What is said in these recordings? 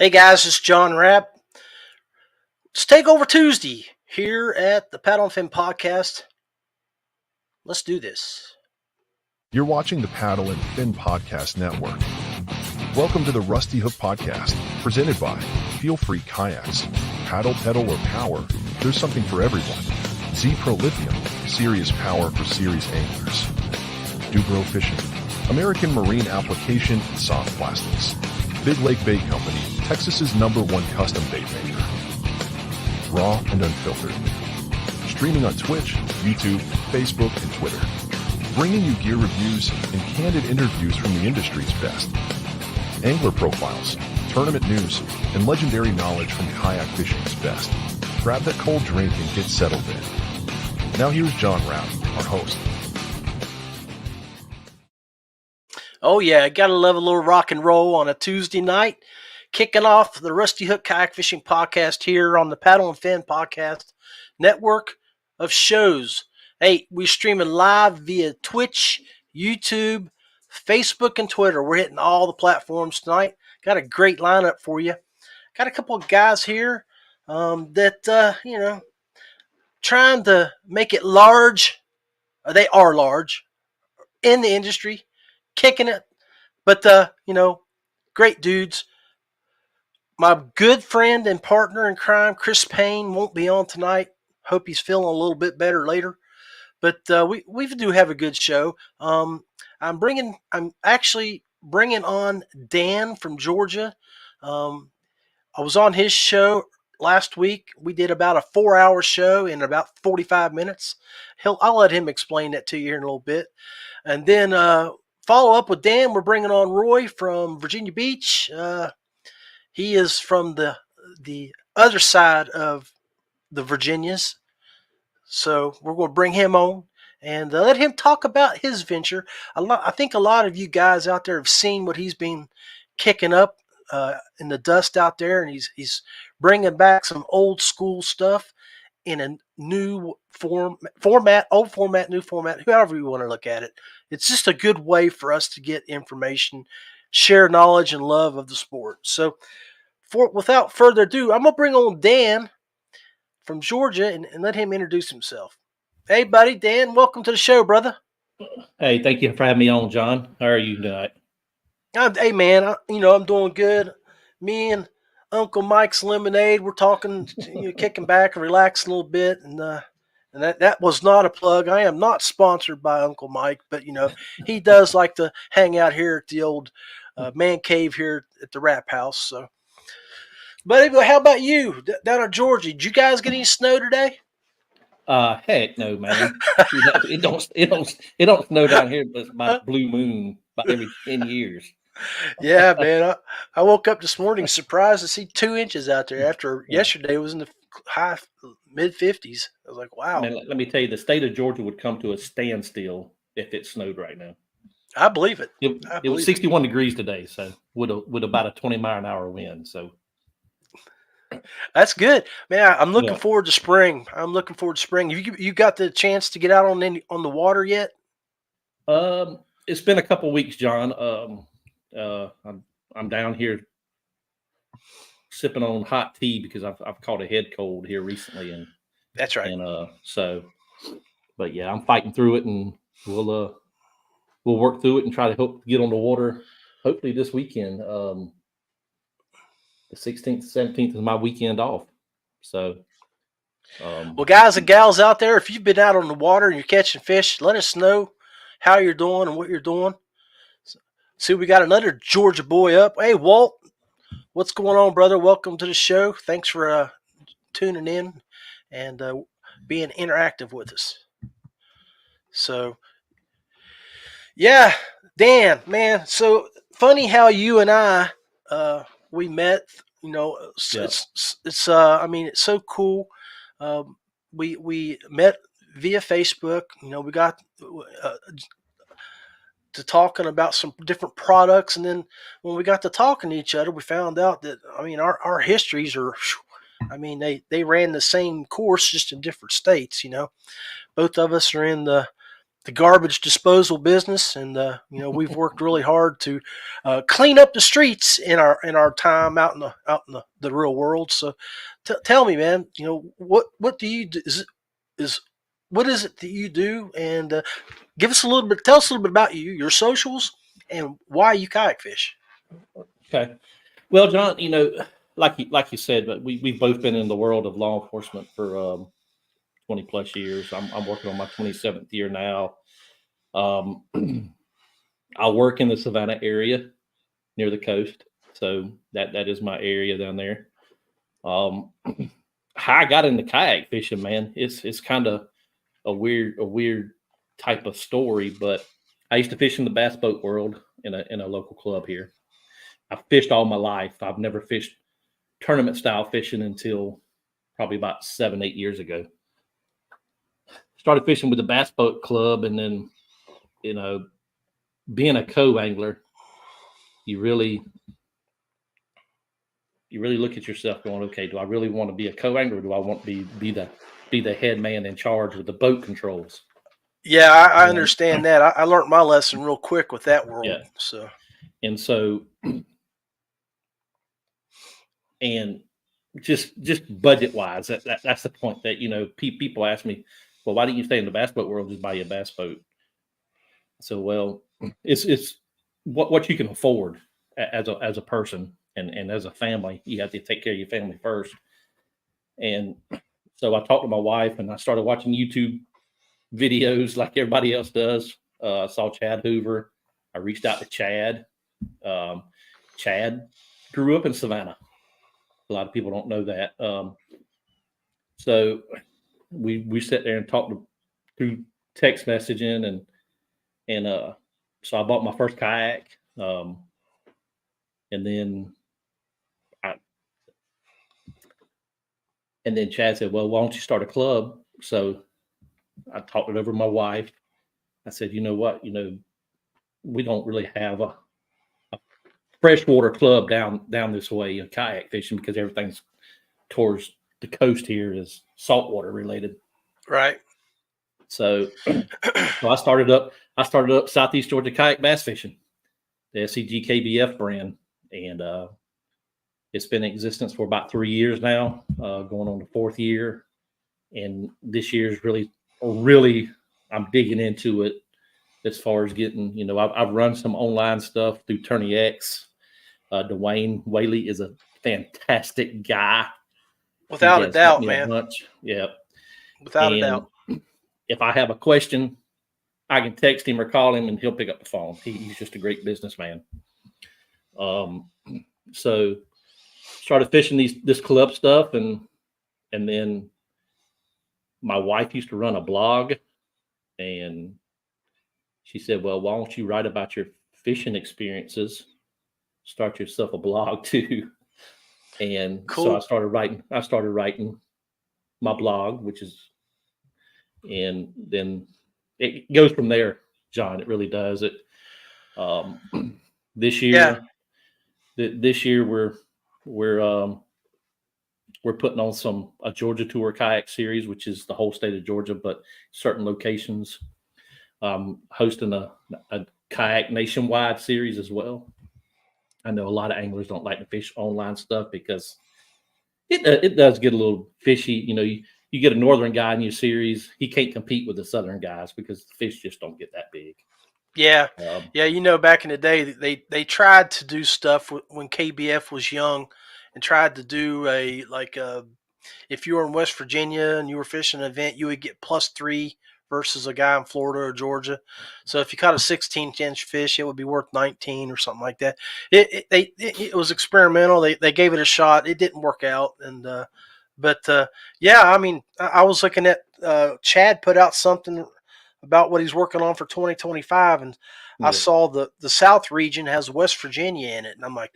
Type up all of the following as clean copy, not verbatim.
Hey guys, it's John Rapp. It's Takeover Tuesday here at the Paddle and Fin Podcast. Let's do this. You're watching the Paddle and Fin Podcast Network. Welcome to the Rusty Hook Podcast, presented by Feelfree Kayaks. Paddle, pedal, or power, there's something for everyone. ZPRO Lithium, serious power for serious anglers. DuBro Fishing, American marine application in soft plastics. Big Lake Bait Company, Texas's #1 custom bait maker. Raw and unfiltered. Streaming on Twitch, YouTube, Facebook, and Twitter. Bringing you gear reviews and candid interviews from the industry's best. Angler profiles, tournament news, and legendary knowledge from kayak fishing's best. Grab that cold drink and get settled in. Now here's John Rapp, our host. Oh yeah, gotta love a little rock and roll on a Tuesday night. Kicking off the Rusty Hook Kayak Fishing Podcast here on the Paddle and Fin Podcast network of shows. Hey, we're streaming live via Twitch, YouTube, Facebook, and Twitter. We're hitting all the platforms tonight. Got a great lineup for you. Got a couple of guys here that, trying to make it large. They are large in the industry, kicking it. But, great dudes. My good friend and partner in crime, Chris Payne, won't be on tonight. Hope he's feeling a little bit better later. But we do have a good show. I'm actually bringing on Dan from Georgia. I was on his show last week. We did about a 4-hour show in about 45 minutes. I'll let him explain that to you here in a little bit. And then follow up with Dan, we're bringing on Roy from Virginia Beach. He is from the other side of the Virginias. So we're going to bring him on and let him talk about his venture. I think a lot of you guys out there have seen what he's been kicking up in the dust out there, and he's bringing back some old school stuff in a new format, old format, new format, however you want to look at it. It's just a good way for us to get information, share knowledge and love of the sport. So without further ado, I'm going to bring on Dan from Georgia and let him introduce himself. Hey, buddy, Dan, welcome to the show, brother. Hey, thank you for having me on, John. How are you tonight? Hey, man, I'm doing good. Me and Uncle Mike's Lemonade, we're talking, kicking back and relaxing a little bit. And that was not a plug. I am not sponsored by Uncle Mike, but, he does like to hang out here at the old man cave here at the Rapp House. So, but anyway, how about you down in Georgia? Did you guys get any snow today? Heck no, man. It don't snow down here, but it's by blue moon about every 10 years. Yeah, man. I woke up this morning surprised to see 2 inches out there after yesterday was in the high mid-50s. I was like, wow. Man, let me tell you, the state of Georgia would come to a standstill if it snowed right now. I believe it. It was 61 degrees today, so with about a 20-mile-an-hour wind. So that's good, man. I'm looking forward to spring. You got the chance to get out on the water yet? It's been a couple weeks, John. I'm down here sipping on hot tea because I've caught a head cold here recently, and that's right. And but yeah, I'm fighting through it, and we'll work through it and try to hope to get on the water hopefully this weekend. The 16th, 17th is my weekend off. So, well, guys and gals out there, if you've been out on the water and you're catching fish, let us know how you're doing and what you're doing. See, we got another Georgia boy up. Hey, Walt, what's going on, brother? Welcome to the show. Thanks for tuning in and being interactive with us. So, yeah, Dan, man. So funny how you and I we met. It's so cool. We met via Facebook. We got to talking about some different products, and then when we got to talking to each other, we found out that our histories are. They ran the same course just in different states. Both of us are in the the garbage disposal business, and we've worked really hard to clean up the streets in our time out in the real world. So, tell me, man, what do you do? Is what is it that you do? And tell us a little bit about you, your socials, and why you kayak fish. Okay. Well, John, like you said, but we've both been in the world of law enforcement for 20 plus years. I'm working on my 27th year now. I work in the Savannah area near the coast, so that is my area down there. How I got into kayak fishing, man, it's kind of a weird type of story, but I used to fish in the bass boat world in a local club here. I've fished all my life. I've never fished tournament style fishing until probably about 7-8 years ago. Started fishing with the bass boat club, and then, being a co-angler, you really look at yourself going, okay, do I really want to be a co-angler, or do I want to be the head man in charge with the boat controls? Yeah, I understand that. I learned my lesson real quick with that world. Yeah. So, and just budget wise, that's the point that people ask me, well, why didn't you stay in the bass boat world? Just buy you a bass boat. So, well, it's what you can afford as a person and as a family. You have to take care of your family first. And so I talked to my wife, and I started watching YouTube videos like everybody else does. I saw Chad Hoover. I reached out to Chad. Chad grew up in Savannah. A lot of people don't know that. So we sat there and talked through text messaging, and so I bought my first kayak, and then Chad said, well, why don't you start a club? So I talked it over with my wife. I said, you know what, we don't really have a freshwater club down this way in kayak fishing, because everything's towards the coast here is saltwater related. Right. So I started up Southeast Georgia Kayak Bass Fishing, the SCG KBF brand, and it's been in existence for about 3 years now, going on the 4th year. And this year is really I'm digging into it as far as getting, I've run some online stuff through Tourney X. Dwayne Whaley is a fantastic guy. Without a doubt, man. Yeah. Without a doubt. If I have a question, I can text him or call him, and he'll pick up the phone. He's just a great businessman. So started fishing this club stuff, and then my wife used to run a blog, and she said, well, why don't you write about your fishing experiences? Start yourself a blog too. And cool. So I started writing my blog, and then it goes from there, John. It really does. This year we're putting on a Georgia Tour kayak series, which is the whole state of Georgia, but certain locations. Hosting a kayak nationwide series as well. I know a lot of anglers don't like to fish online stuff because it does get a little fishy. You get a northern guy in your series, he can't compete with the southern guys because the fish just don't get that big. Yeah. Back in the day, they tried to do stuff when KBF was young, and tried to do if you were in West Virginia and you were fishing an event, you would get +3 versus a guy in Florida or Georgia. So if you caught a 16-inch fish, it would be worth 19 or something like that. It was experimental. They gave it a shot. It didn't work out. And I was looking at Chad put out something about what he's working on for 2025, and I saw the South region has West Virginia in it, and I'm like,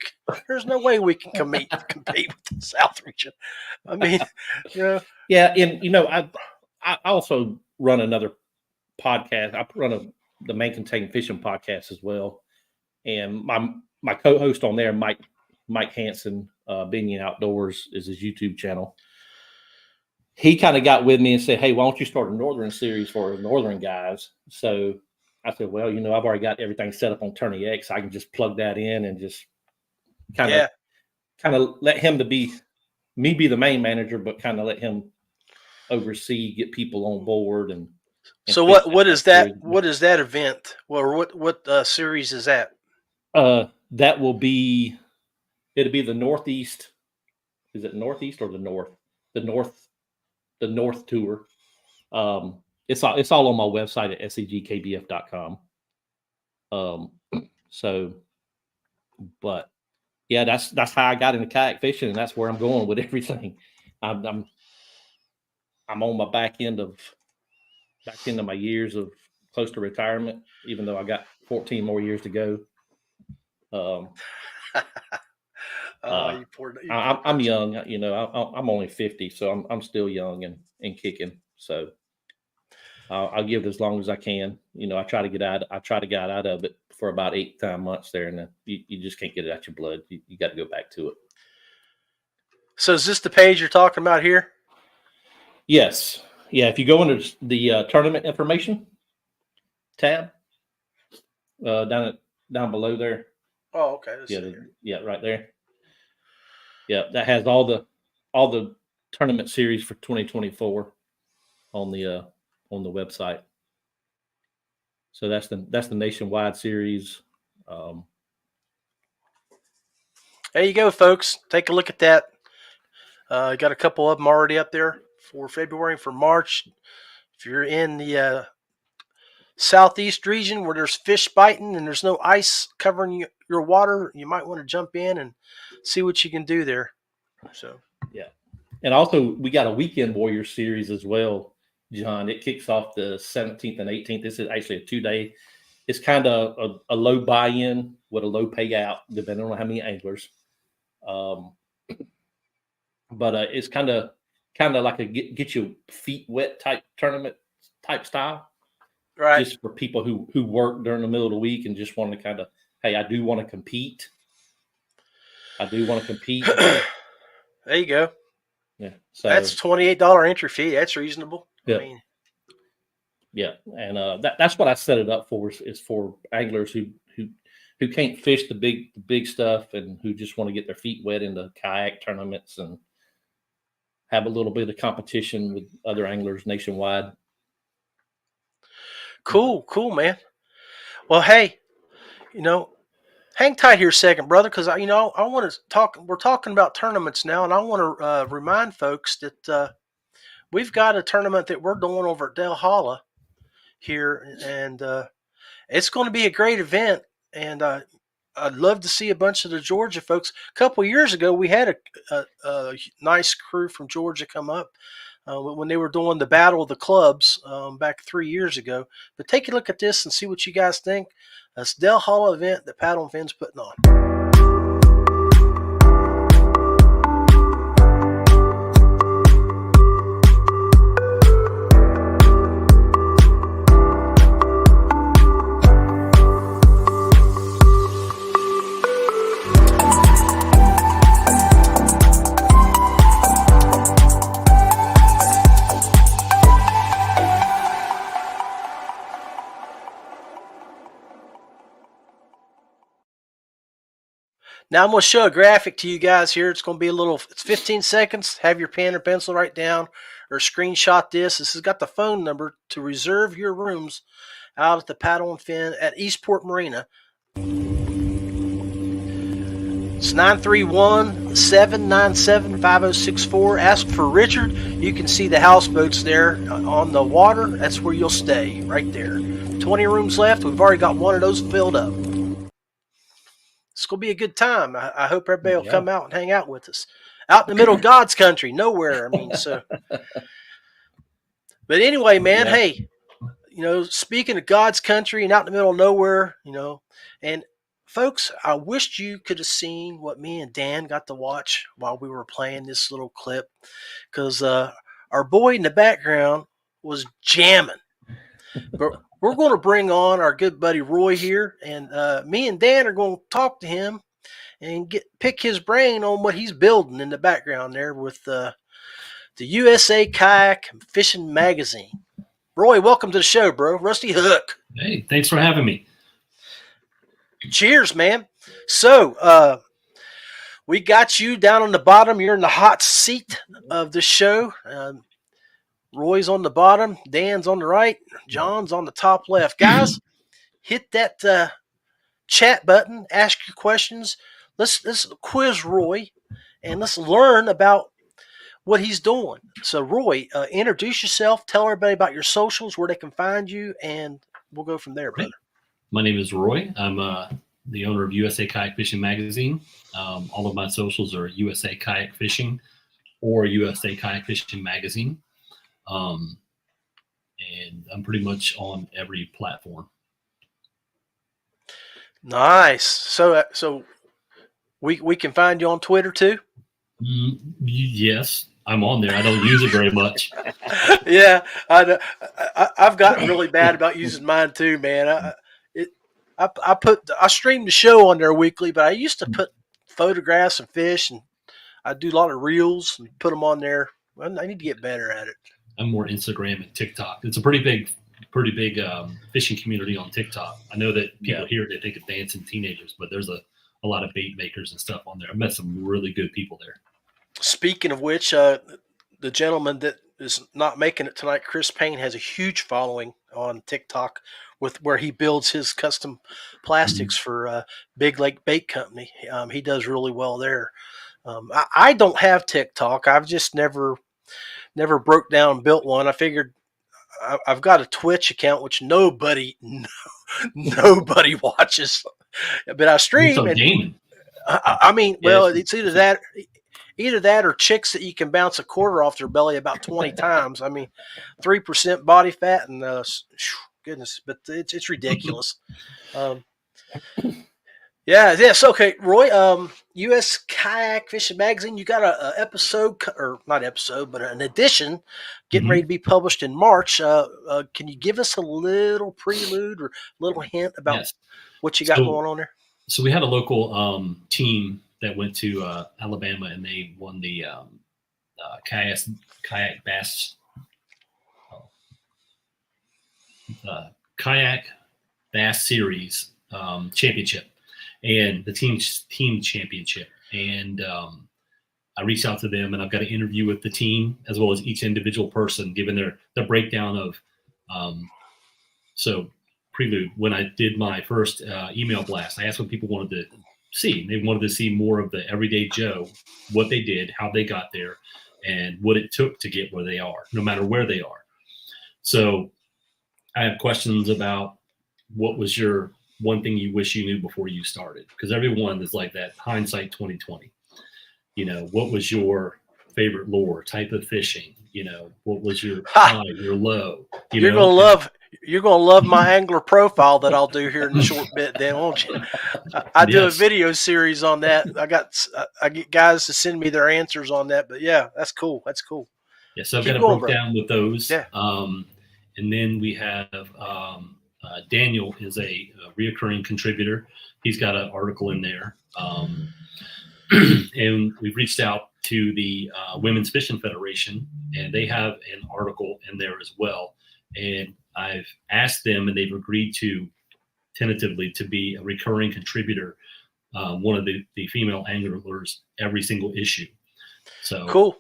there's no way we can compete with the South region. I mean, Yeah, and I also run another podcast. I run the Main Contained Fishing podcast as well, and my co-host on there, Mike Hansen, Binion Outdoors, is his YouTube channel. he kind of got with me and said, "Hey, why don't you start a Northern series for Northern guys?" So I said, "Well, I've already got everything set up on Tourney X. I can just plug that in and just kind of let him be the main manager, but kind of let him oversee, get people on board." And so what is that? What is that event? Well, what series is that? That will be. It'll be the Northeast. Is it Northeast or the North? The North tour. It's all on my website at segkbf.com. So, but yeah, that's how I got into kayak fishing, and that's where I'm going with everything. I'm on my back end of my years of close to retirement, even though I got 14 more years to go. I'm young, I'm only 50, so I'm still young and kicking. So I'll give it as long as I can. I try to get out of it for about 8 to 9 months there, and then you just can't get it out your blood. You got to go back to it. So is this the page you're talking about here? Yes. Yeah. If you go under the tournament information tab, down below there. Oh, okay. Yeah, right there. Yeah, that has all the tournament series for 2024 on the website. So that's the nationwide series. There you go, folks. Take a look at that. Got a couple of them already up there for February and for March. If you're in the southeast region where there's fish biting and there's no ice covering your water, you might want to jump in and see what you can do there. So yeah, and also we got a Weekend Warrior series as well, John. It kicks off the 17th and 18th. This is actually a 2-day. It's kind of a low buy-in with a low payout, depending on how many anglers. But it's kind of like a get your feet wet type tournament type style, right? Just for people who work during the middle of the week and just want to kind of, hey, I do want to compete. There you go. Yeah, so that's $28 entry fee. That's reasonable. Yeah. I mean, yeah, and that's what I set it up for is for anglers who can't fish the big stuff and who just want to get their feet wet in the kayak tournaments and have a little bit of competition with other anglers nationwide. Cool, man. Well, hey, hang tight here a second, brother, because I want to talk. We're talking about tournaments now, and I want to remind folks that we've got a tournament that we're doing over at Del Holla here, and it's going to be a great event. And I'd love to see a bunch of the Georgia folks. A couple of years ago, we had a nice crew from Georgia come up when they were doing the Battle of the Clubs back 3 years ago. But take a look at this and see what you guys think. It's Del Holla event that Paddle and Fin's putting on. Now I'm going to show a graphic to you guys here. It's going to be it's 15 seconds. Have your pen or pencil write down or screenshot this. This has got the phone number to reserve your rooms out at the Paddle and Fin at Eastport Marina. It's 931-797-5064. Ask for Richard. You can see the houseboats there on the water. That's where you'll stay, right there. 20 rooms left. We've already got one of those filled up. It's going to be a good time. I hope everybody will come out and hang out with us. Out in the middle of God's country, nowhere. So. But anyway, man, hey, speaking of God's country and out in the middle of nowhere, and folks, I wished you could have seen what me and Dan got to watch while we were playing this little clip, because our boy in the background was jamming. But we're going to bring on our good buddy Roy here, and me and Dan are going to talk to him and pick his brain on what he's building in the background there with the the USA Kayak Fishing Magazine. Roy, welcome to the show, bro. Rusty Hook. Hey, thanks for having me. Cheers, man. So, we got you down on the bottom. You're in the hot seat of the show. Roy's on the bottom. Dan's on the right. John's on the top left. Guys, hit that chat button. Ask your questions. Let's quiz Roy, and let's learn about what he's doing. So, Roy, introduce yourself. Tell everybody about your socials, where they can find you, and we'll go from there, brother. My name is Roy. I'm the owner of USA Kayak Fishing Magazine. All of my socials are USA Kayak Fishing or USA Kayak Fishing Magazine. And I'm pretty much on every platform. Nice. So we can find you on Twitter too? Yes, I'm on there. I don't use it very much. Yeah, I've gotten really bad about using mine too, man. I stream the show on there weekly, but I used to put photographs of fish, and I do a lot of reels and put them on there. I need to get better at it. I'm more Instagram and TikTok. It's a pretty big fishing community on TikTok. I know that people here, they think of dancing teenagers, but there's a lot of bait makers and stuff on there. I've met some really good people there. Speaking of which, the gentleman that is not making it tonight, Chris Payne, has a huge following on TikTok with where he builds his custom plastics for Big Lake Bait Company. He does really well there. I don't have TikTok. I've just never broke down and built one. I figured I've got a Twitch account, which nobody watches, but I stream. So gaming. I mean, well, it's either that or chicks that you can bounce a quarter off their belly about 20 times. I mean, 3% body fat and goodness, but it's ridiculous. Yes. Okay, Roy, US Kayak Fishing Magazine, you got a episode, or not episode, but an edition getting ready to be published in March. Can you give us a little prelude or a little hint about what you got going on there? So we had a local team that went to Alabama, and they won the Kayak Bass Series championship, and the team championship. And I reached out to them, and I've got an interview with the team as well as each individual person, giving the breakdown of. So prelude, when I did my first email blast, I asked what people wanted to see. They wanted to see more of the everyday Joe, what they did, how they got there, and what it took to get where they are, no matter where they are. So I have questions about what was your one thing you wish you knew before you started, because everyone is like that, hindsight 2020. What was your favorite lure, type of fishing? What was your high, your low? You're gonna love my angler profile that I'll do here in a short bit, then, won't you? I do a video series on that. I get guys to send me their answers on that, but yeah, that's cool. Yeah, so I've got it broke down with those. Yeah. And then we have Daniel is a reoccurring contributor. He's got an article in there. And we've reached out to the Women's Fishing Federation, and they have an article in there as well. And I've asked them, and they've agreed to tentatively to be a recurring contributor, one of the female anglers every single issue. So cool.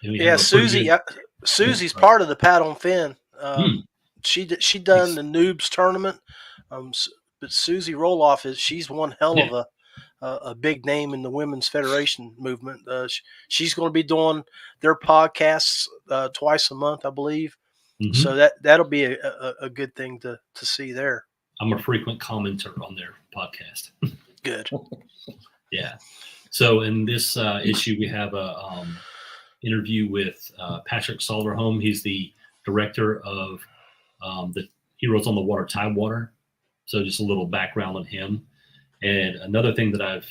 Yeah, Susie's part of the Paddle and Fin. She done the noobs tournament, but Susie Roloff she's one hell of a big name in the women's federation movement. She's going to be doing their podcasts twice a month, I believe. So that'll be a good thing to see there. I'm a frequent commenter on their podcast. Good. Yeah. So in this issue, we have a interview with Patrick Solderholm. He's the director of the Heroes on the Water Tidewater. So just a little background on him. And another thing that I've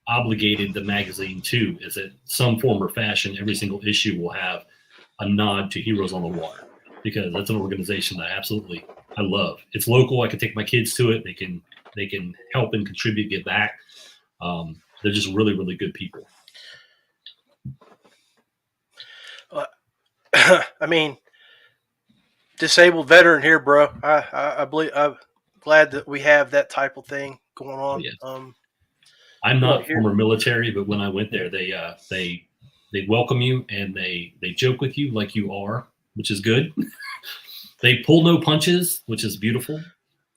obligated the magazine to is that some form or fashion, every single issue will have a nod to Heroes on the Water, because that's an organization that I love. It's local. I can take my kids to it. They can help and contribute, give back. They're just really, really good people. I mean, disabled veteran here, bro. I believe I'm glad that we have that type of thing going Oh, on. yes. I'm Well, not former military, but when I went there, they welcome you and they joke with you like you are, which is good. They pull no punches, which is beautiful.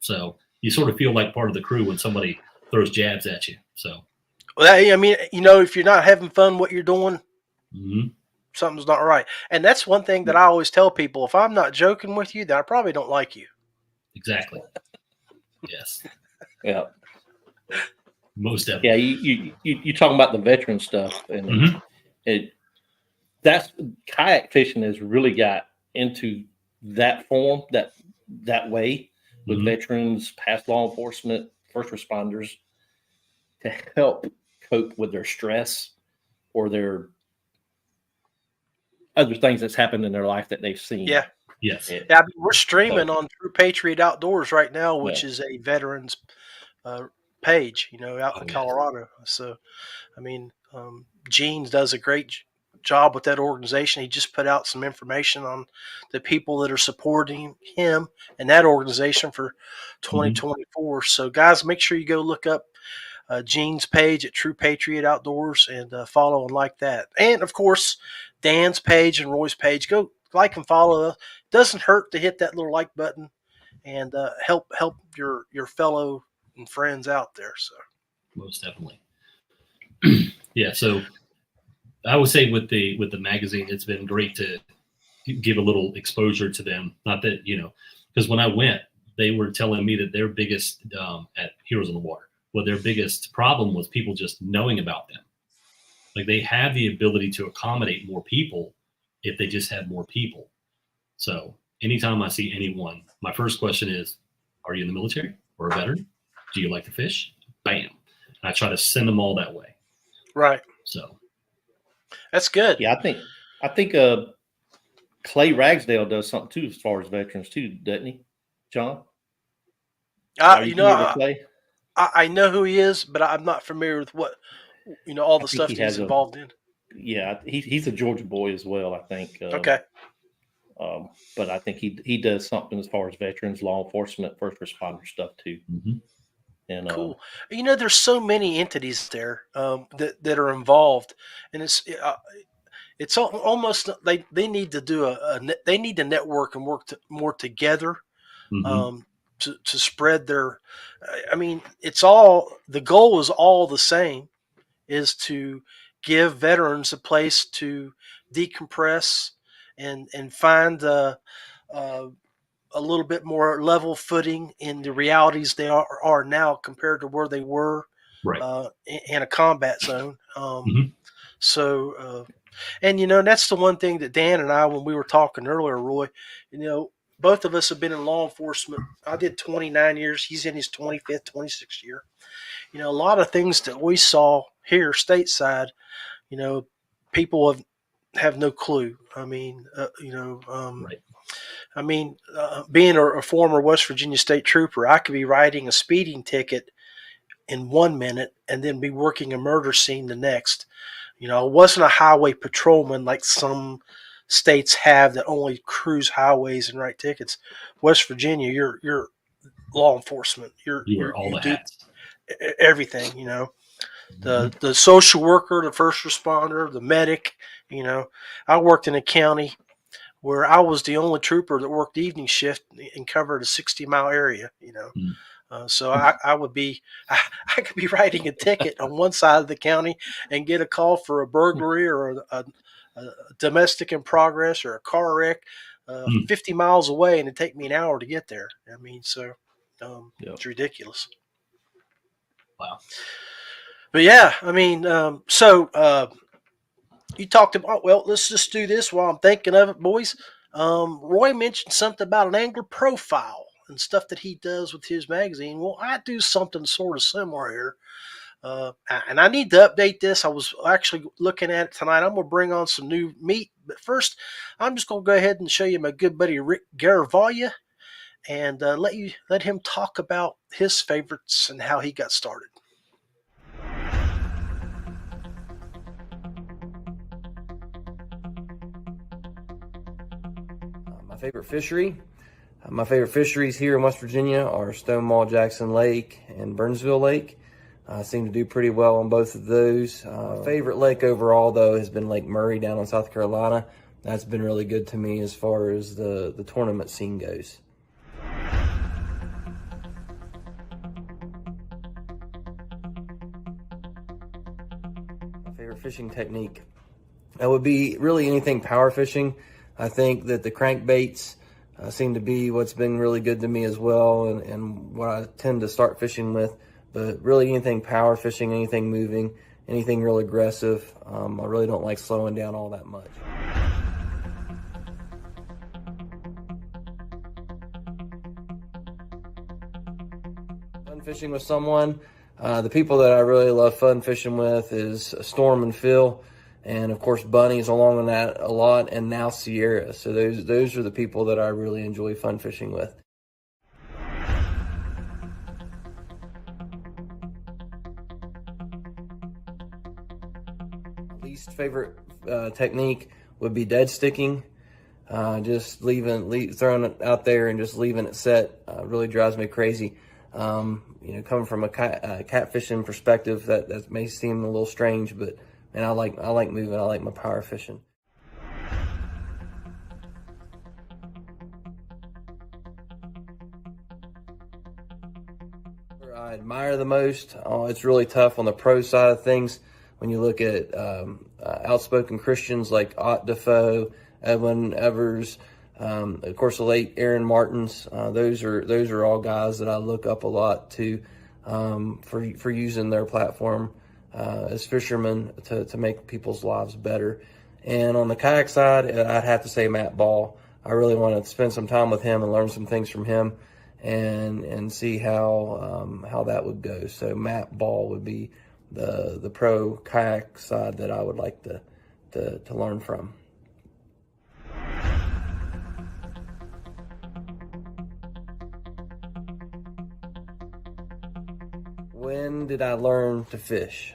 So you sort of feel like part of the crew when somebody throws jabs at you. So, well, I mean, if you're not having fun, what you're doing, mhm, something's not right. And that's one thing that I always tell people: if I'm not joking with you, then I probably don't like you. exactly. Yes, Yeah. most Yeah. definitely. You talking about the veteran stuff, and Mhm. that's kayak fishing has really got into that form, that way with Mhm. veterans, past law enforcement, first responders to help cope with their stress or their other things that's happened in their life that they've seen. Yeah. Yes. It, Yeah, I mean, we're streaming so, on True Patriot Outdoors right now, yeah. which is a veterans page, out in Oh, yes. Colorado. So, I mean, Gene does a great job with that organization. He just put out some information on the people that are supporting him and that organization for Mhm. 2024. So, guys, make sure you go look up Gene's page at True Patriot Outdoors and follow and like that. And of course, Dan's page and Roy's page. Go like and follow us. Doesn't hurt to hit that little like button and help your fellow and friends out there. So Most definitely. Yeah. So I would say with the magazine, it's been great to give a little exposure to them. Not that because when I went, they were telling me that their biggest at Heroes on the Water, well, their biggest problem was people just knowing about them. Like they have the ability to accommodate more people if they just had more people. So anytime I see anyone, my first question is, "Are you in the military or a veteran? Do you like to fish?" Bam. And I try to send them all that way. right, So that's good. Yeah, I think Clay Ragsdale does something too as far as veterans too, doesn't he, John? I, Are you you know, familiar with I, Clay? I know who he is, but I'm not familiar with what all I the think stuff he that he's has involved in. he's a Georgia boy as well, I think. Okay. But I think he does something as far as veterans, law enforcement, first responder stuff too. mhm. And Cool. There's so many entities there that are involved, and it's almost they need to do they need to network and work more together Mhm. um, to spread their. I mean, it's all the goal is all the same, is to give veterans a place to decompress and find uh, a little bit more level footing in the realities they are now compared to where they were Right. in a combat zone. Mhm. And that's the one thing that Dan and I, when we were talking earlier, Roy, both of us have been in law enforcement. I did 29 years. He's in his 25th, 26th year. A lot of things that we saw here stateside, people have no clue. I mean, Right. being a former West Virginia state trooper, I could be writing a speeding ticket in 1 minute and then be working a murder scene the next. I wasn't a highway patrolman like some states have that only cruise highways and write tickets. West Virginia, you're law enforcement. You wear all You the do hats. everything. Mhm. The social worker, the first responder, the medic. I worked in a county where I was the only trooper that worked evening shift and covered a 60-mile area. Mhm. So I would be I could be writing a ticket on one side of the county and get a call for a burglary or a domestic in progress or a car wreck Mhm. 50 miles away, and it'd take me an hour to get there. Yep. It's ridiculous. Wow. But yeah, so you talked about, well, let's just do this while I'm thinking of it, boys. Roy mentioned something about an angler profile and stuff that he does with his magazine. Well, I do something sort of similar here. And I need to update this. I was actually looking at it tonight. I'm going to bring on some new meat. But first, I'm just going to go ahead and show you my good buddy Rick Garavaglia and let him talk about his favorites and how he got started. My favorite fishery? My favorite fisheries here in West Virginia are Stonewall Jackson Lake and Burnsville Lake. I seem to do pretty well on both of those. My favorite lake overall, though, has been Lake Murray down in South Carolina. That's been really good to me as far as the tournament scene goes. My favorite fishing technique? That would be really anything power fishing. I think that the crankbaits seem to be what's been really good to me as well, and what I tend to start fishing with. But really anything power fishing, anything moving, anything real aggressive. I really don't like slowing down all that much. Fun fishing with someone. The people that I really love fun fishing with is Storm and Phil. And of course, Bunny's along on that a lot, and now Sierra. So those are the people that I really enjoy fun fishing with. Least favorite technique would be dead sticking. Just throwing it out there and just leaving it set really drives me crazy. Coming from a catfishing perspective, that may seem a little strange, but man, I like moving. I like my power fishing. What I admire the most, it's really tough on the pro side of things. When you look at outspoken Christians like Ott Defoe, Edwin Evers, of course the late Aaron Martins, those are all guys that I look up a lot to for using their platform as fishermen to make people's lives better. And on the kayak side, I'd have to say Matt Ball. I really want to spend some time with him and learn some things from him and see how that would go. So Matt Ball would be the pro kayak side that I would like to learn from. When did I learn to fish?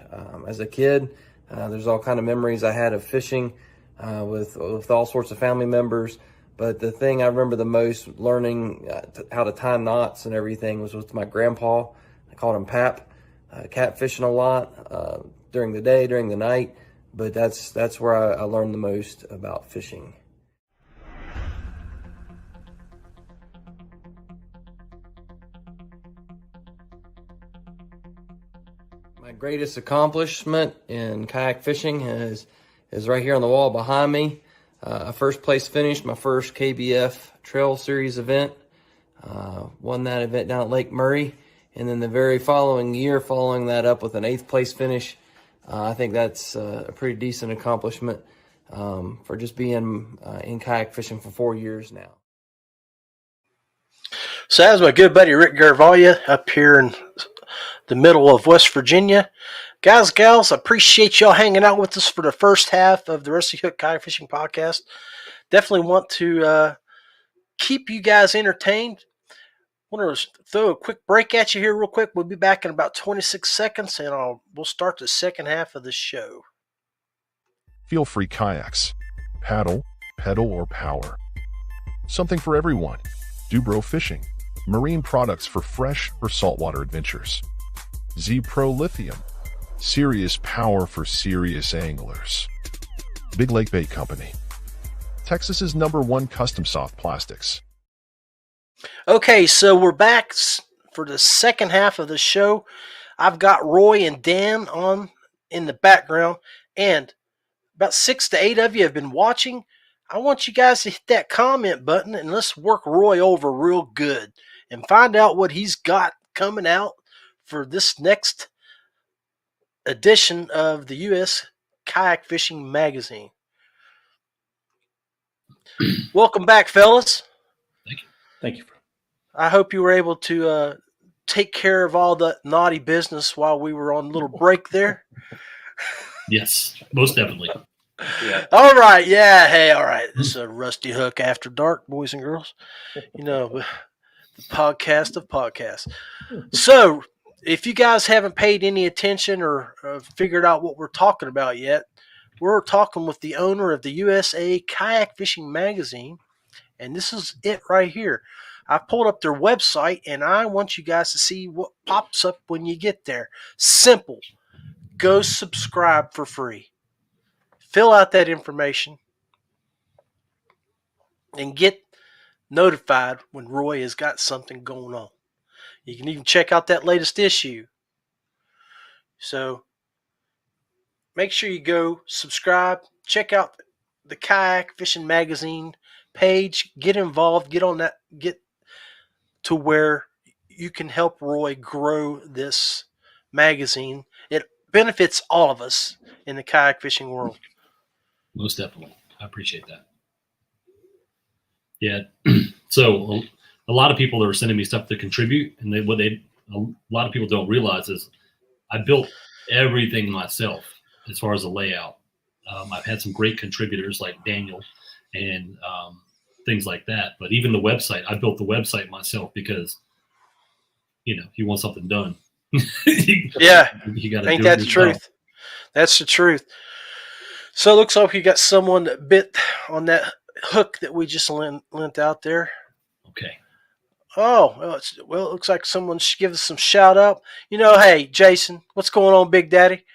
As a kid, there's all kind of memories I had of fishing with all sorts of family members. But the thing I remember the most, learning how to tie knots and everything, was with my grandpa. I called him Pap. Catfishing a lot during the day, during the night. But that's where I learned the most about fishing. My greatest accomplishment in kayak fishing is right here on the wall behind me. I first place finished my first KBF Trail Series event. Won that event down at Lake Murray. And then the very following year, following that up with an 8th place finish. I think that's a pretty decent accomplishment for just being in kayak fishing for 4 years now. So that's my good buddy Rick Garvalia up here in the middle of West Virginia. Guys, gals, I appreciate y'all hanging out with us for the first half of the Rusty Hook Kayak Fishing Podcast. Definitely want to keep you guys entertained. I want to throw a quick break at you here real quick. We'll be back in about 26 seconds, and we'll start the second half of the show. Feelfree Kayaks. Paddle, pedal, or power. Something for everyone. DuBro Fishing. Marine products for fresh or saltwater adventures. ZPRO Lithium. Serious power for serious anglers. Big Lake Bait Company. Texas's #1 custom soft plastics. Okay, so we're back for the second half of the show. I've got Roy and Dan on in the background, and about 6 to 8 of you have been watching. I want you guys to hit that comment button, and let's work Roy over real good and find out what he's got coming out for this next edition of the U.S. Kayak Fishing Magazine. Welcome back, fellas. Thank you. I hope you were able to take care of all the naughty business while we were on a little break there. Yes, most definitely. Yeah. All right. Yeah. Hey, all right. This is a Rusty Hook After Dark, boys and girls. The podcast of podcasts. So if you guys haven't paid any attention or figured out what we're talking about yet, we're talking with the owner of the USA Kayak Fishing Magazine And this is it right here. I pulled up their website, and I want you guys to see what pops up when you get there. Simple. Go subscribe for free. Fill out that information and get notified when Roy has got something going on. You can even check out that latest issue. So make sure you go subscribe, check out the Kayak Fishing Magazine page, get involved, get on that, get to where you can help Roy grow this magazine. It benefits all of us in the kayak fishing world. Most definitely. I appreciate that. Yeah. So a lot of people are sending me stuff to contribute, and a lot of people don't realize is I built everything myself as far as the layout. I've had some great contributors like Daniel and things like that. But even the website, I built the website myself because, you want something done. you got to do it. Ain't that the truth? That's the truth. So it looks like you got someone that bit on that hook that we just lent out there. Okay. Oh, well, it looks like someone should give us some shout out. Hey, Jason, what's going on, Big Daddy?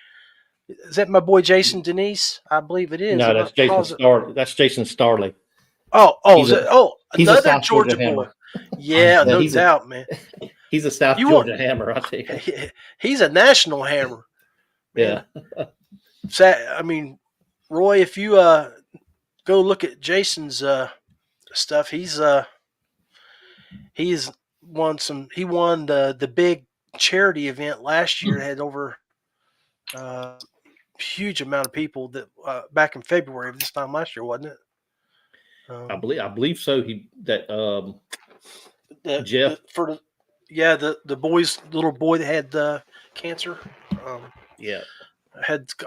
Is that my boy Jason Denise? I believe it is. No, that's Jason Starley. That's Jason Starley. Another Georgia boy. Yeah, no doubt, man. He's a South Georgia hammer, I'll tell you. He's a national hammer. Man. Yeah. Roy, if you go look at Jason's stuff, he won the big charity event last year. It had over huge amount of people that back in February of this time last year, wasn't it? I believe so. Jeff the little boy that had cancer. Yeah.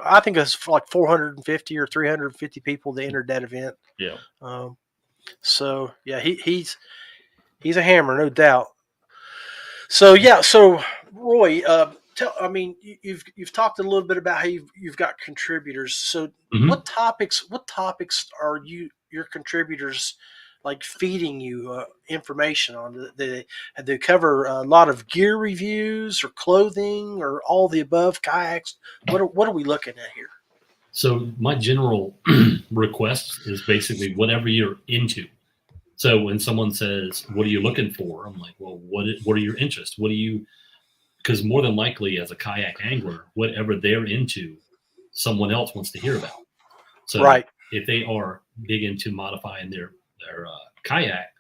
I think it was like 450 or 350 people that entered that event. Yeah. So yeah, he's a hammer, no doubt. So yeah, Roy, you've talked a little bit about how you've got contributors. So what topics are your contributors like feeding you information on? Do they cover a lot of gear reviews or clothing or all the above, kayaks? What are we looking at here? So my general request is basically whatever you're into. So when someone says, "What are you looking for?" I'm like, "Well, what are your interests? Because more than likely, as a kayak angler, whatever they're into, someone else wants to hear about. So right. If they are big into modifying their kayak,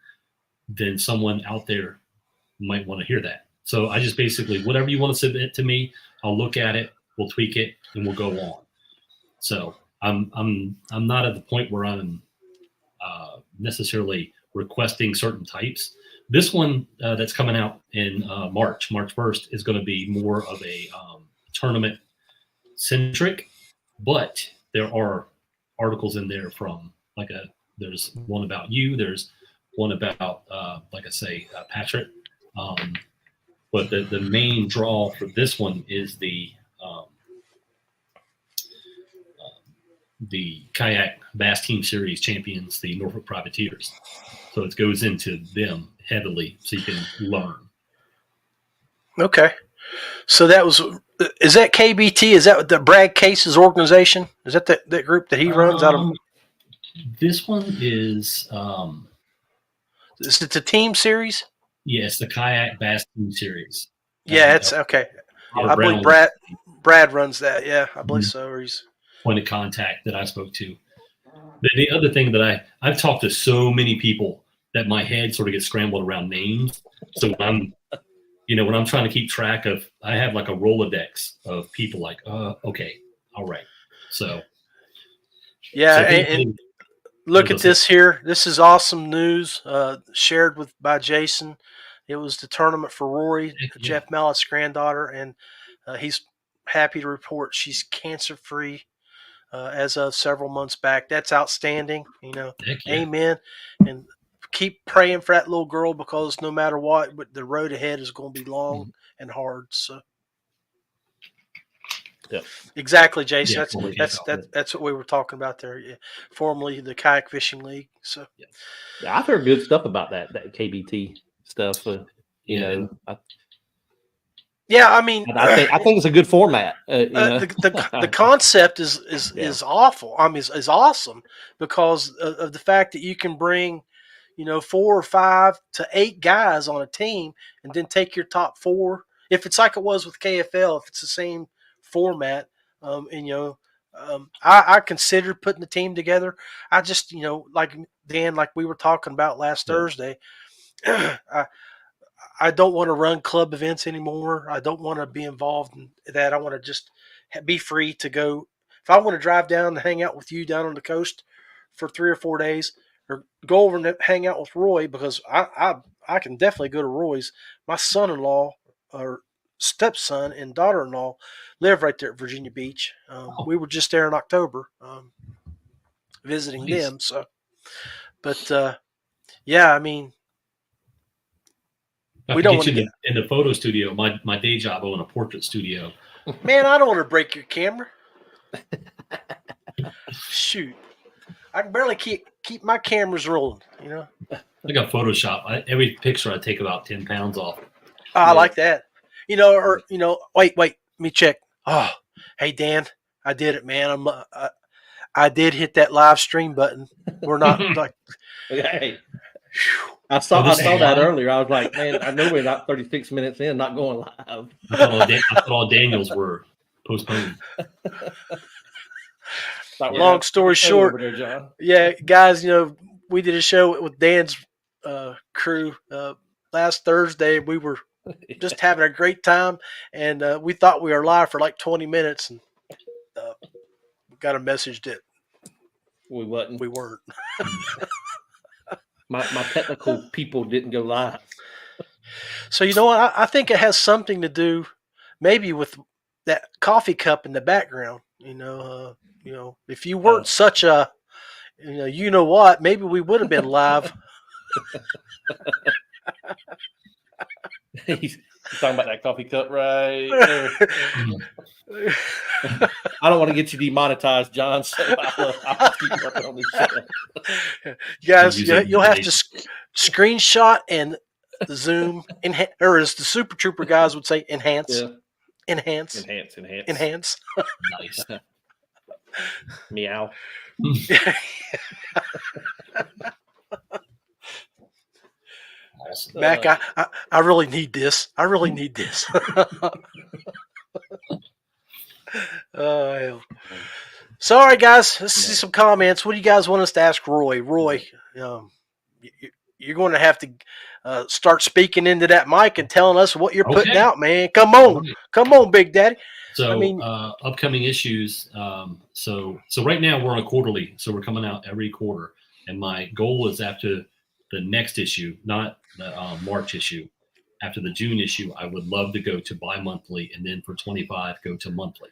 then someone out there might want to hear that. So I just basically, whatever you want to submit to me, I'll look at it, we'll tweak it, and we'll go on. So I'm not at the point where I'm necessarily requesting certain types. This one that's coming out in March 1st is going to be more of a tournament centric, but there are articles in there from there's one about you, there's one about Patrick, but the main draw for this one is the Kayak Bass Team Series champions, the Norfolk Privateers. So it goes into them heavily so you can learn. Okay. So is that KBT? Is that the Brad Case's organization? Is that that group that he runs out of? This one is. Is it the team series? Yes, the Kayak Bass Team Series. Yeah, it's okay. I believe Brad runs that. Yeah, I believe so. Or he's point of contact that I spoke to. The other thing that I've talked to so many people that my head sort of gets scrambled around names. So when I'm trying to keep track of, I have like a Rolodex of people like, okay, all right. So. Yeah. And look at this here. This is awesome news shared by Jason. It was the tournament for Rory, Jeff Mallett's granddaughter, and he's happy to report she's cancer-free as of several months back. That's outstanding. Amen. And keep praying for that little girl because no matter what, the road ahead is going to be long and hard. So Exactly, Jason. Yeah, former KFL. That's what we were talking about there. Yeah. Formerly the Kayak Fishing League. So Yeah, I've heard good stuff about that KBT stuff. You know, and yeah, I mean, I think it's a good format. You know, the concept is awful. I mean, is awesome because of the fact that you can bring, 4 or 5 to 8 guys on a team, and then take your top 4. If it's like it was with KFL, if it's the same format, I considered putting the team together. I just, like Dan, like we were talking about last Thursday, I don't want to run club events anymore. I don't want to be involved in that. I want to just be free to go. If I want to drive down and hang out with you down on the coast for 3 or 4 days, or go over and hang out with Roy, because I can definitely go to Roy's. My son-in-law or stepson and daughter-in-law live right there at Virginia Beach. We were just there in October visiting them. So, but yeah, I mean, we don't want to get in the photo studio. My day job, I own a portrait studio. Man, I don't want to break your camera. Shoot, I can barely keep my cameras rolling. I got Photoshop. Every picture I take about 10 pounds off. I like that. Wait, let me check. Oh, hey Dan, I did it, man. I did hit that live stream button. We're not like. Hey. I saw that earlier. I was like, man, I know we're not 36 minutes in, not going live. I thought all Daniels were postponed. Long story short, there, John. Yeah, guys, we did a show with Dan's crew last Thursday. We were just having a great time, and we thought we were live for like 20 minutes, and we got a message that we weren't. My technical people didn't go live. So you know what? I think it has something to do, maybe, with that coffee cup in the background. If you weren't such a, what, maybe we would have been live. He's talking about that coffee cup right there. I don't want to get you demonetized, John. So I'll keep you up on this show. Guys, you'll have to screenshot and zoom, or as the Super Trooper guys would say, enhance. Yeah. Enhance. Nice. Meow. Mac, I really need this. Oh, hell. So, all right, guys, let's see some comments. What do you guys want us to ask Roy? Roy, you're going to have to start speaking into that mic and telling us what you're putting out, man. Come on, Big Daddy. So, upcoming issues. So right now we're on a quarterly, so we're coming out every quarter, and my goal is after the next issue, not the March issue. After the June issue, I would love to go to bi-monthly, and then for 25, go to monthly.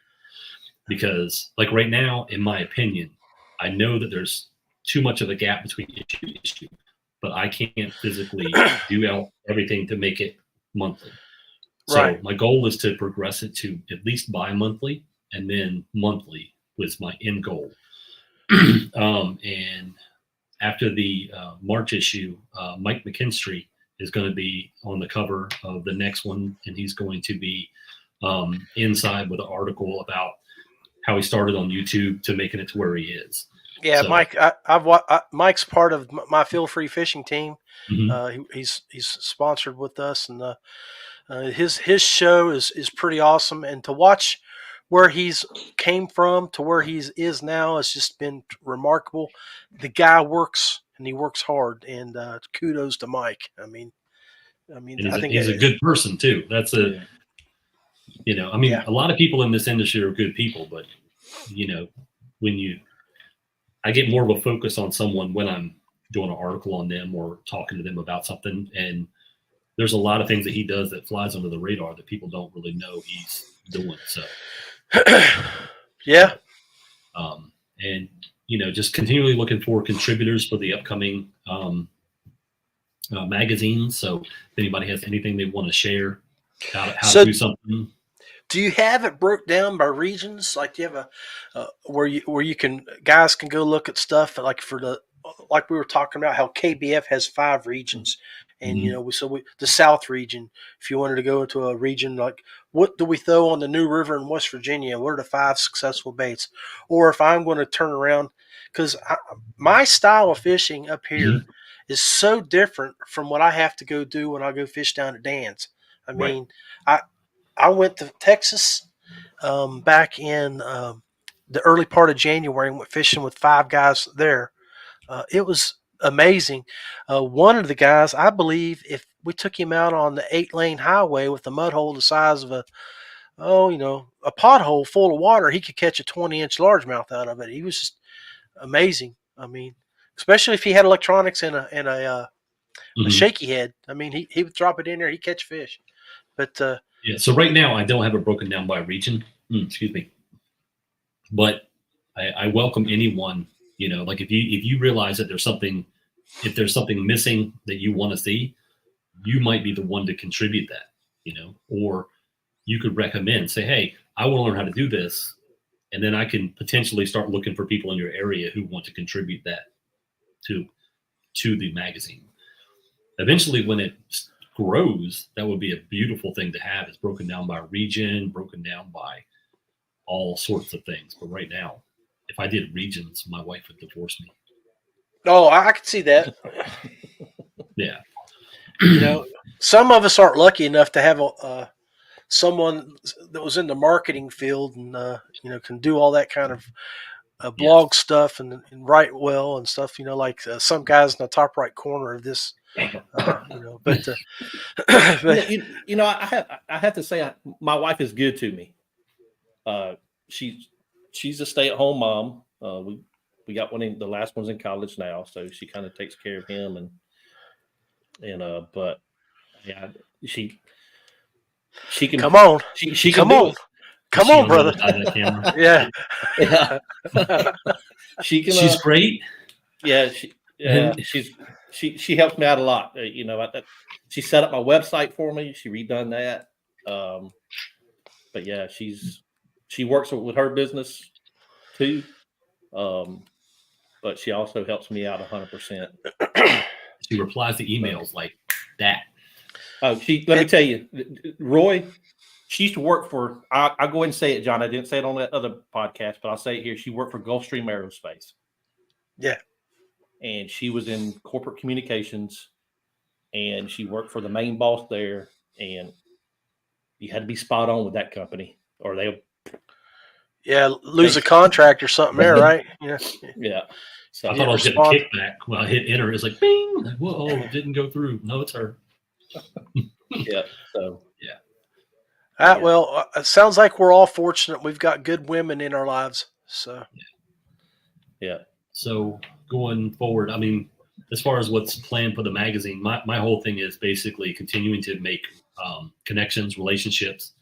Because, like right now, in my opinion, I know that there's too much of a gap between issue and issue, but I can't physically do everything to make it monthly. So my goal is to progress it to at least bi-monthly, and then monthly was my end goal. And after the March issue, Mike McKinstry is going to be on the cover of the next one, and he's going to be inside with an article about how he started on YouTube to making it to where he is. Yeah, so, Mike, Mike's part of my Feelfree Fishing team. Mm-hmm. He's sponsored with us, and his show is pretty awesome. And to watch where he's came from to where he is now has just been remarkable. The guy works, and he works hard. And kudos to Mike. I think he's a good person too. That's a a lot of people in this industry are good people, but I get more of a focus on someone when I'm doing an article on them or talking to them about something. And there's a lot of things that he does that flies under the radar that people don't really know he's doing. So, yeah. And, just continually looking for contributors for the upcoming magazines. So if anybody has anything they want to share, how to do something. Do you have it broke down by regions? Like, do you have a where you can guys can go look at stuff like for the like we were talking about how KBF has 5 regions, and the South region. If you wanted to go into a region like what do we throw on the New River in West Virginia? What are the 5 successful baits? Or if I'm going to turn around, because my style of fishing up here is so different from what I have to go do when I go fish down at Dan's. I mean, I went to Texas back in the early part of January and went fishing with 5 guys there. It was amazing. One of the guys, I believe, if we took him out on the 8-lane highway with a mud hole the size of a pothole full of water, he could catch a 20-inch largemouth out of it. He was just amazing. I mean, especially if he had electronics and a shaky head. I mean, he would drop it in there, he'd catch fish. But so right now I don't have it broken down by region. Excuse me. But I welcome anyone, like if you realize that there's something missing that you want to see, you might be the one to contribute that, or you could recommend, say, hey, I want to learn how to do this. And then I can potentially start looking for people in your area who want to contribute that to the magazine. Eventually, when it grows, that would be a beautiful thing to have. It's broken down by region, broken down by all sorts of things. But right now, if I did regions, my wife would divorce me. Oh, I could see that. Yeah. Some of us aren't lucky enough to have someone that was in the marketing field and can do all that kind of blog stuff and write well and stuff. Like some guys in the top right corner of this. But I have to say, my wife is good to me. She's a stay-at-home mom. We got the last one's in college now, so she kind of takes care of him but yeah, she can come on. She come can on. Come on, brother. Yeah. She can. She's great. Yeah, she helps me out a lot. She set up my website for me. She redone that. But yeah, she works with her business too. But she also helps me out 100%. She replies to emails like that. Oh, let me tell you, Roy, she used to work for, I'll go ahead and say it, John. I didn't say it on that other podcast, but I'll say it here. She worked for Gulfstream Aerospace. Yeah. And she was in corporate communications, and she worked for the main boss there. And you had to be spot on with that company, or they'll lose a contract or something there, right? Yeah. Yeah. So I thought I was getting a kickback when I hit enter. It's like, bing! Like, whoa, it didn't go through. No, it's her. Yeah. So yeah. Well, it sounds like we're all fortunate. We've got good women in our lives. So. Yeah. So going forward, I mean, as far as what's planned for the magazine, my whole thing is basically continuing to make connections, relationships,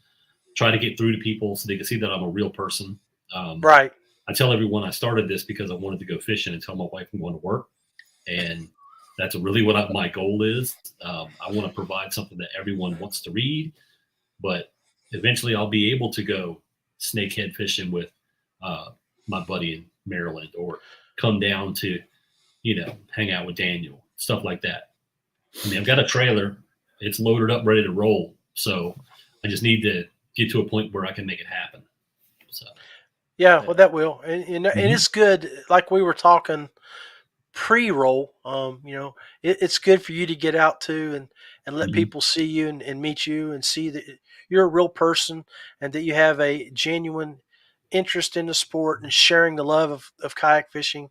try to get through to people so they can see that I'm a real person. Right. I tell everyone I started this because I wanted to go fishing and tell my wife I'm going to work. And that's really what my goal is. I want to provide something that everyone wants to read, but eventually I'll be able to go snakehead fishing with my buddy in Maryland, or come down to, hang out with Daniel, stuff like that. I mean, I've got a trailer. It's loaded up, ready to roll. So I just need to get to a point where I can make it happen. So. Yeah, well, that will, and it's good. Like we were talking pre-roll, it's good for you to get out to and let people see you and meet you and see that you're a real person and that you have a genuine interest in the sport and sharing the love of kayak fishing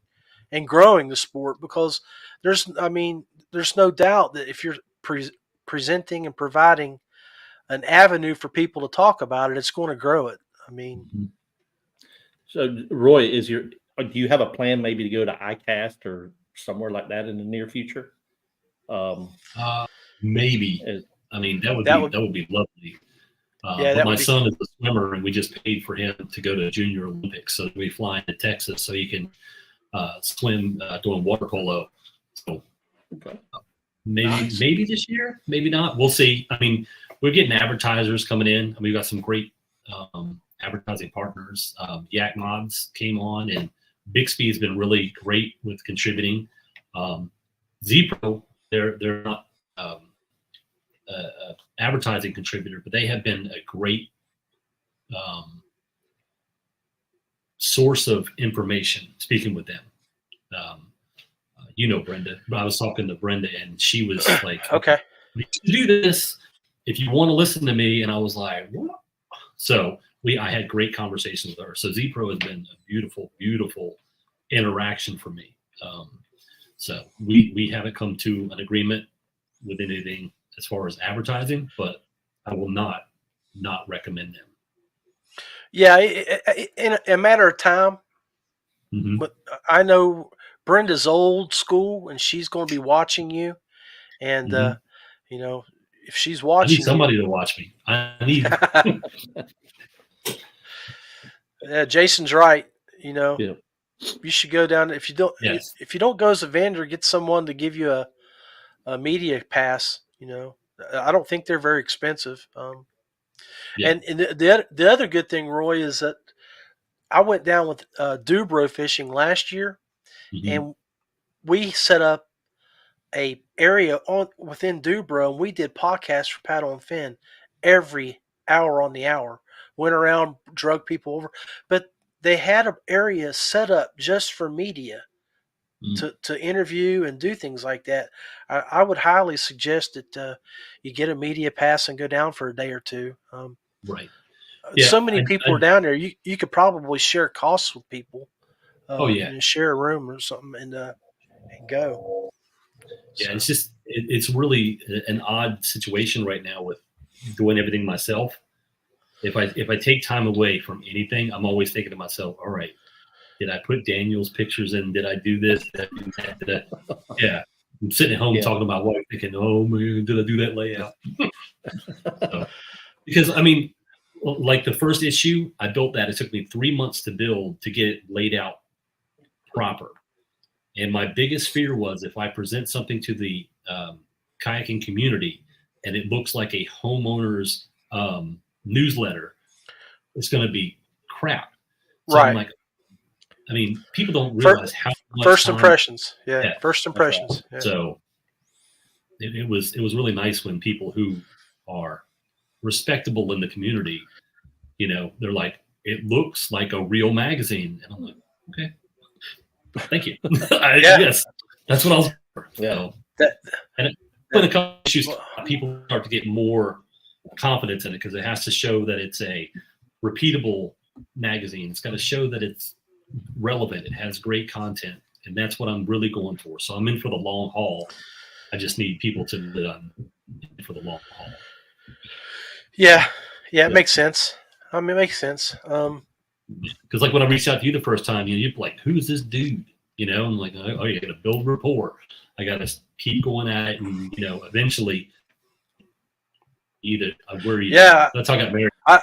and growing the sport. Because there's no doubt that if you're presenting and providing an avenue for people to talk about it, it's going to grow it. I mean. So, Roy, do you have a plan maybe to go to ICAST or somewhere like that in the near future? Maybe. I mean, that would be lovely. But my son is a swimmer, and we just paid for him to go to Junior Olympics, so we fly into Texas so he can swim doing water polo. So maybe this year, maybe not. We'll see. I mean, we're getting advertisers coming in, and we've got some great advertising partners. Yak Mods came on, and Bixby has been really great with contributing. ZPRO, they're not advertising contributor, but they have been a great source of information. Speaking with them, Brenda. I was talking to Brenda, and she was like, Okay. "You should do this if you want to listen to me." And I was like, "What?" So I had great conversations with her. So ZPRO has been a beautiful, beautiful interaction for me. So we haven't come to an agreement with anything as far as advertising, but I will not recommend them. Yeah, in a matter of time. Mm-hmm. But I know Brenda's old school, and she's going to be watching you. And if she's I watching need somebody to watch me. I need. Yeah, Jason's right. Yeah. You should go down. If you don't, Yes. if you don't go as a vendor, get someone to give you a media pass. I don't think they're very expensive. Yeah. And the other good thing, Roy, is that I went down with DuBro Fishing last year, Mm-hmm. and we set up a area within DuBro, and we did podcasts for Paddle and Fin every hour on the hour. Went around, drug people over, but they had an area set up just for media to interview and do things like that. I would highly suggest that you get a media pass and go down for a day or two. Right. So many people are down there. You could probably share costs with people. And share a room or something and go. Yeah, it's just it's really an odd situation right now with doing everything myself. If I take time away from anything, I'm always thinking to myself, all right, did I put Daniel's pictures in? Did I do this? Did I do that? Yeah. I'm sitting at home talking to my wife thinking, oh man, did I do that layout? Because like the first issue, I built that. It took me 3 months to build to get it laid out proper. And my biggest fear was if I present something to the kayaking community and it looks like a homeowner's newsletter, it's going to be crap. So Right. I'm like, people don't realize how much first time. Impressions. Yeah. First impressions. Right. Yeah. So it was really nice when people who are respectable in the community, they're like, it looks like a real magazine. And I'm like, okay. Thank you. Yes, that's what I was for. Yeah. When a couple issues, people start to get more confidence in it because it has to show that it's a repeatable magazine. It's got to show that it's relevant. It has great content, and that's what I'm really going for. So I'm in for the long haul. I just need people to in for the long haul. Yeah, it makes sense. It makes sense. Because like when I reached out to you the first time, you're like, who's this dude? I'm like, oh, you got to build rapport. I got to keep going at it, and eventually, where you. Yeah, that's how I got married. I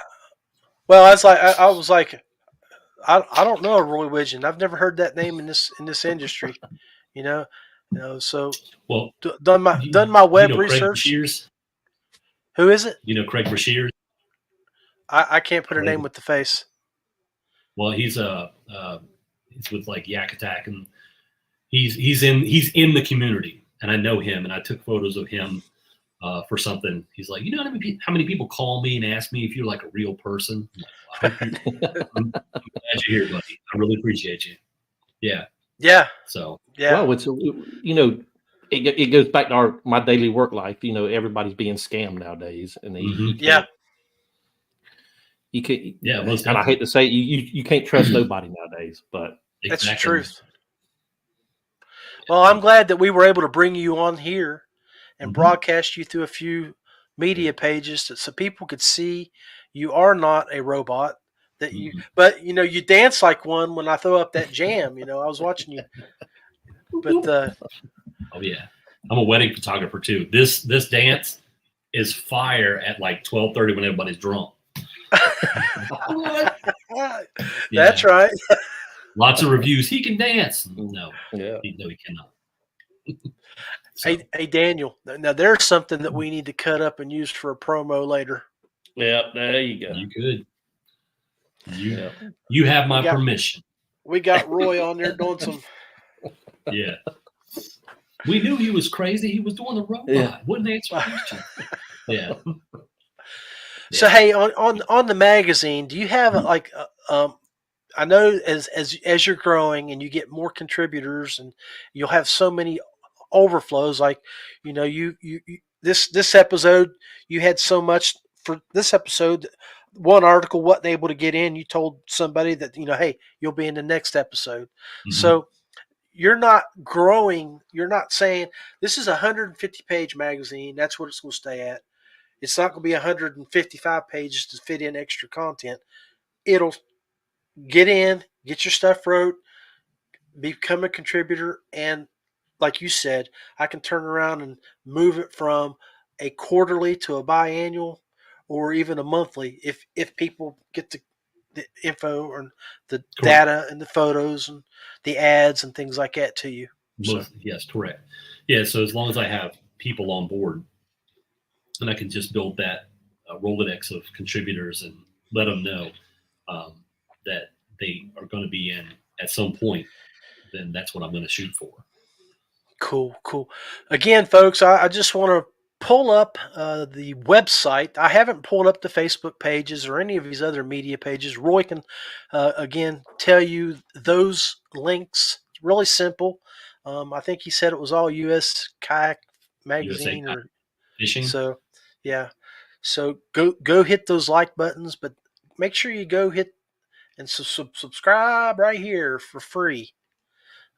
was like, I don't know a Roy Widgeon. I've never heard that name in this industry. So done my web research. Who is it? Craig Brashears? I can't put a name with the face. Well, he's with like Yak Attack, and he's in the community, and I know him, and I took photos of him for something. He's like, how many people call me and ask me if you're like a real person? I'm glad you're here, buddy. I really appreciate you. Yeah. Yeah. So well, it's it goes back to my daily work life. Everybody's being scammed nowadays, and you can't. Yeah, and I hate to say it, you can't trust nobody nowadays, but that's the truth. Well, I'm glad that we were able to bring you on here and broadcast you through a few media pages so people could see you are not a robot. But you dance like one when I throw up that jam. I was watching you. But oh yeah, I'm a wedding photographer too. This dance is fire at like 12:30 when everybody's drunk. That's right. Lots of reviews. He can dance. No, he cannot. So. Hey, Daniel. Now there's something that we need to cut up and use for a promo later. Yeah, there you go. You could. You have my permission. We got Roy on there doing some. Yeah. We knew he was crazy. He was doing the robot. Wouldn't answer questions. Yeah. So hey, on the magazine, do you have like I know as you're growing and you get more contributors and you'll have so many overflows, like you this episode you had so much for this episode, one article wasn't able to get in, you told somebody that hey, you'll be in the next episode. So you're not growing, you're not saying this is a 150 page magazine, that's what it's going to stay at. It's not going to be 155 pages to fit in extra content. It'll get your stuff wrote, become a contributor, and like you said, I can turn around and move it from a quarterly to a biannual or even a monthly if people get the info or the data and the photos and the ads and things like that to you. Yes, correct. Yeah, so as long as I have people on board, and I can just build that Rolodex of contributors and let them know that they are going to be in at some point, then that's what I'm going to shoot for. Cool. Again, folks, I just want to pull up the website. I haven't pulled up the Facebook pages or any of these other media pages. Roy can, again, tell you those links. It's really simple. I think he said it was all U.S. Kayak Magazine or Fishing. So, yeah. So go hit those like buttons, but make sure you go hit and subscribe right here for free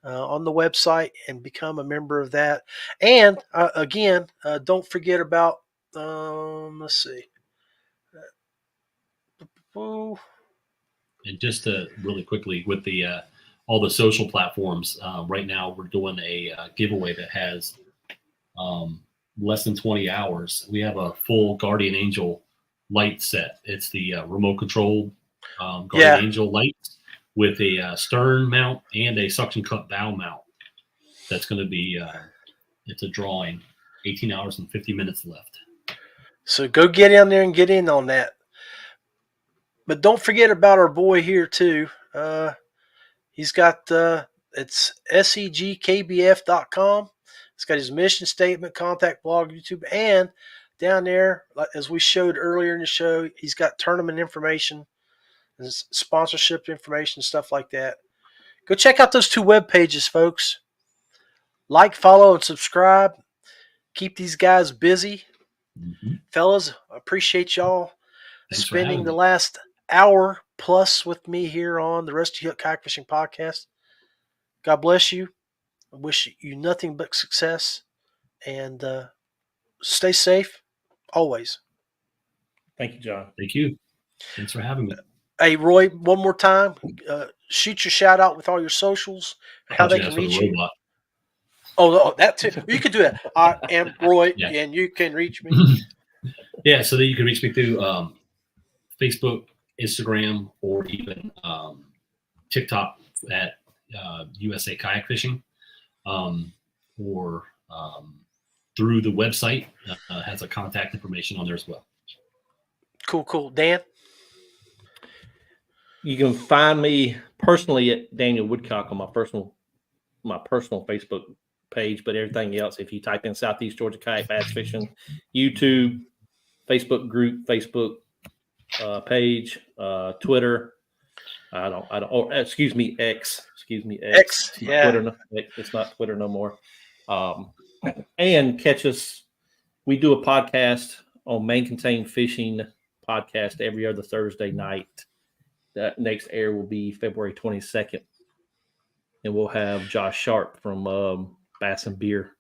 on the website and become a member of that. And again, don't forget about let's see. And just to really quickly with the all the social platforms, right now we're doing a giveaway that has less than 20 hours. We have a full Guardian Angel light set. It's the remote controlled Guardian Angel lights with a stern mount and a suction cup bow mount. That's going to be it's a drawing. 18 hours and 50 minutes left. So go get in there and get in on that. But don't forget about our boy here too. He's got it's segkbf.com. It's got his mission statement, contact blog, YouTube, and down there, as we showed earlier in the show, he's got tournament information and sponsorship information, stuff like that. Go check out those two web pages, folks. Like, follow, and subscribe. Keep these guys busy. Fellas, I appreciate y'all spending the last hour plus with me here on the Rusty Hook Kayak Fishing Podcast. God bless you. I wish you nothing but success, and stay safe always. Thank you, John. Thank you. Thanks for having me. Hey, Roy, one more time. Shoot your shout out with all your socials, how they can reach you. Oh, that too. You can do that. I am Roy, and you can reach me. Yeah, so that you can reach me through Facebook, Instagram, or even TikTok at USA Kayak Fishing, or through the website. Has a contact information on there as well. Cool. Dan? You can find me personally at Daniel Woodcock on my personal Facebook page, but everything else, if you type in Southeast Georgia Kayak Bass Fishing, YouTube, Facebook group, Facebook page, Twitter. Excuse me, X. Yeah. Twitter, it's not Twitter no more. And catch us. We do a podcast on Main Contained Fishing podcast every other Thursday night. That next air will be February 22nd. And we'll have Josh Sharp from Bass and Beer.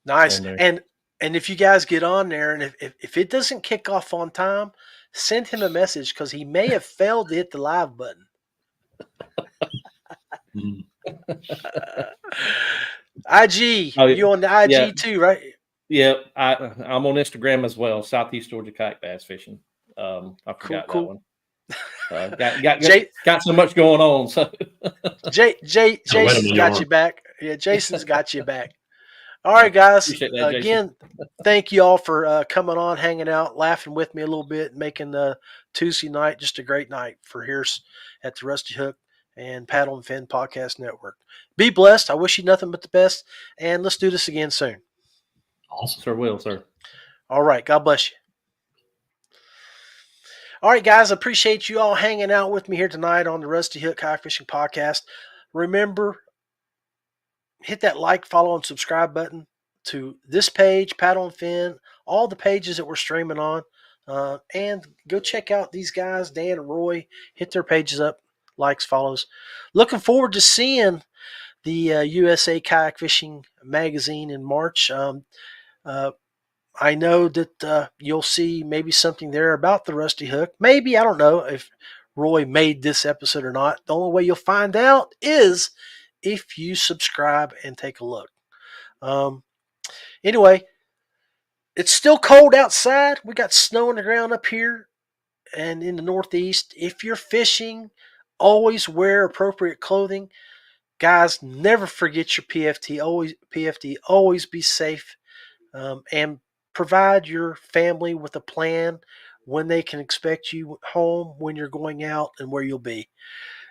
Nice. And if you guys get on there, and if it doesn't kick off on time, send him a message, because he may have failed to hit the live button. IG. You on the IG too, right? Yeah, I'm on Instagram as well. Southeast Georgia Kayak Bass Fishing. I forgot that one. Got so much going on. So Jason's got you back. Yeah, Jason's got you back. All right, guys. Appreciate that, Jason. Again, thank you all for coming on, hanging out, laughing with me a little bit, making the Tuesday night just a great night for here at the Rusty Hook and Paddle and Fin Podcast Network. Be blessed. I wish you nothing but the best, and let's do this again soon. Awesome. Sir will, sir. All right. God bless you. All right, guys. I appreciate you all hanging out with me here tonight on the Rusty Hook Kayak Fishing Podcast. Remember, hit that like, follow, and subscribe button to this page, Paddle and Fin, all the pages that we're streaming on. And go check out these guys, Dan and Roy. Hit their pages up, likes, follows. Looking forward to seeing the USA Kayak Fishing Magazine in March. I know that you'll see maybe something there about the Rusty Hook. Maybe, I don't know if Roy made this episode or not. The only way you'll find out is if you subscribe and take a look. Anyway, it's still cold outside. We got snow on the ground up here and in the Northeast. If you're fishing, always wear appropriate clothing. Guys, never forget your PFD. Always be safe, and provide your family with a plan when they can expect you home, when you're going out, and where you'll be.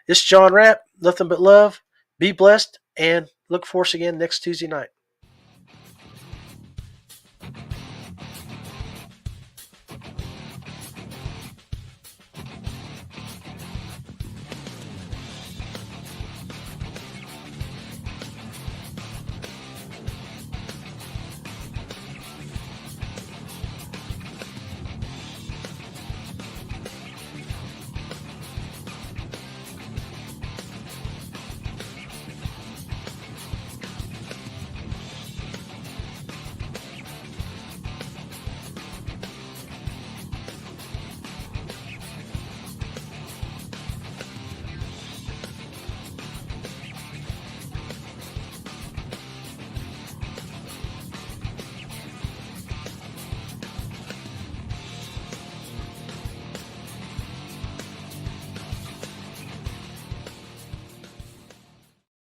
It's John Rapp. Nothing but love. Be blessed, and look for us again next Tuesday night.